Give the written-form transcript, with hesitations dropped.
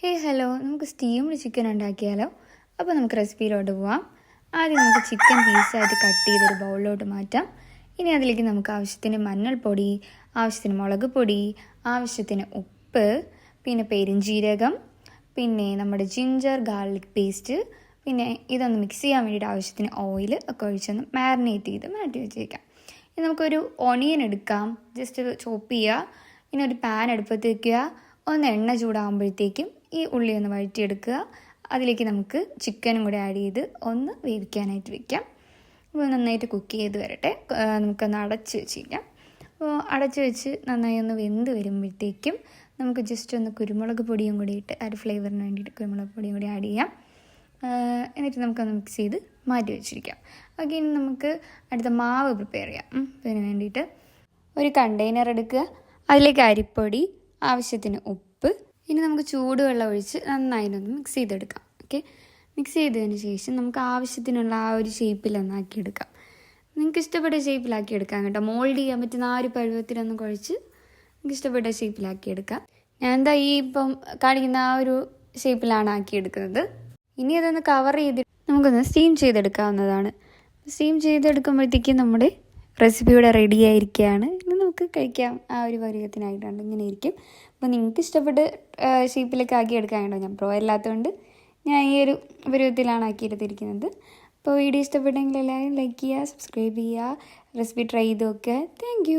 Hello, നമുക്ക് steamed chicken ഉണ്ടാക്കിയാലോ? അപ്പോൾ നമുക്ക് റെസിപ്പിയിലോട്ട് പോവാം. ആദ്യം നമുക്ക് ചിക്കൻ പീസായിട്ട് കട്ട് ചെയ്തൊരു ബൗളിലോട്ട് മാറ്റാം. ഇനി അതിലേക്ക് നമുക്ക് ആവശ്യത്തിന് മഞ്ഞൾപ്പൊടി, ആവശ്യത്തിന് മുളക് പൊടി, ആവശ്യത്തിന് ഉപ്പ്, പിന്നെ പെരിഞ്ജീരകം, പിന്നെ നമ്മുടെ ജിഞ്ചർ ഗാർലിക് പേസ്റ്റ്, പിന്നെ ഇതൊന്ന് മിക്സ് ചെയ്യാൻ വേണ്ടിയിട്ട് ആവശ്യത്തിന് ഓയിൽ ഒക്കെ ഒഴിച്ചൊന്ന് മാരിനേറ്റ് ചെയ്ത് മാറ്റി വെച്ചേക്കാം. ഇനി നമുക്കൊരു ഓണിയൻ എടുക്കാം, ജസ്റ്റ് ചോപ്പ് ചെയ്യുക. ഇനി ഒരു പാൻ അടുപ്പത്ത് വയ്ക്കുക. ഒന്ന് എണ്ണ ചൂടാകുമ്പോഴത്തേക്കും ഈ ഉള്ളി ഒന്ന് വഴറ്റിയെടുക്കുക. അതിലേക്ക് നമുക്ക് ചിക്കനും കൂടെ ആഡ് ചെയ്ത് ഒന്ന് വേവിക്കാനായിട്ട് വെക്കാം. അപ്പോൾ നന്നായിട്ട് കുക്ക് ചെയ്ത് വരട്ടെ. നമുക്കൊന്ന് അടച്ച് വെച്ചിരിക്കാം. അപ്പോൾ അടച്ച് വെച്ച് നന്നായി ഒന്ന് വെന്ത് വരുമ്പോഴത്തേക്കും നമുക്ക് ജസ്റ്റ് ഒന്ന് കുരുമുളക് പൊടിയും കൂടി ഇട്ട് ഒരു ഫ്ലേവറിന് വേണ്ടിയിട്ട് കുരുമുളക് പൊടിയും കൂടി ആഡ് ചെയ്യാം. എന്നിട്ട് നമുക്കൊന്ന് മിക്സ് ചെയ്ത് മാറ്റി വെച്ചിരിക്കാം. ഓക്കെ, ഇനി നമുക്ക് അടുത്ത മാവ് പ്രിപ്പയർ ചെയ്യാം. അതിന് വേണ്ടിയിട്ട് ഒരു കണ്ടെയ്നർ എടുക്കുക. അതിലേക്ക് അരിപ്പൊടി, ആവശ്യത്തിന് ഉപ്പ്, ഇനി നമുക്ക് ചൂടുവെള്ളം ഒഴിച്ച് നന്നായിട്ടൊന്ന് മിക്സ് ചെയ്തെടുക്കാം. ഓക്കെ, മിക്സ് ചെയ്തതിന് ശേഷം നമുക്ക് ആവശ്യത്തിനുള്ള ആ ഒരു ഷേപ്പിലൊന്നാക്കിയെടുക്കാം. നിങ്ങൾക്ക് ഇഷ്ടപ്പെട്ട ഷേപ്പിലാക്കിയെടുക്കാം കേട്ടോ. മോൾഡ് ചെയ്യാൻ പറ്റുന്ന ആ ഒരു പരുവത്തിലൊന്ന് കുഴച്ച് നിങ്ങൾക്ക് ഇഷ്ടപ്പെട്ട ഷേപ്പിലാക്കിയെടുക്കാം. ഞാൻ എന്താ ഇപ്പം കാണിക്കുന്ന ആ ഒരു ഷേപ്പിലാണ് ആക്കിയെടുക്കുന്നത്. ഇനി അതൊന്ന് കവർ ചെയ്തിട്ട് നമുക്കൊന്ന് സ്റ്റീം ചെയ്തെടുക്കാവുന്നതാണ്. സ്റ്റീം ചെയ്തെടുക്കുമ്പോഴത്തേക്കും നമ്മുടെ റെസിപ്പി ഇവിടെ റെഡി ആയിരിക്കുകയാണ്. ഇനി നമുക്ക് കഴിക്കാം. ആ ഒരു പരുവത്തിനായിട്ടാണ് ഇങ്ങനെ ഇരിക്കും. അപ്പോൾ നിങ്ങൾക്ക് ഇഷ്ടപ്പെട്ട് ഷേപ്പിലൊക്കെ ആക്കിയെടുക്കാൻ കേട്ടോ. ഞാൻ പ്രോ അല്ലാത്തതുകൊണ്ട് ഞാൻ ഈ ഒരു പരുവത്തിലാണ് ആക്കിയെടുത്തിരിക്കുന്നത്. അപ്പോൾ വീഡിയോ ഇഷ്ടപ്പെട്ടെങ്കിൽ എല്ലാവരും ലൈക്ക് ചെയ്യുക, സബ്സ്ക്രൈബ് ചെയ്യുക, റെസിപ്പി ട്രൈ ചെയ്ത് നോക്കുക. താങ്ക്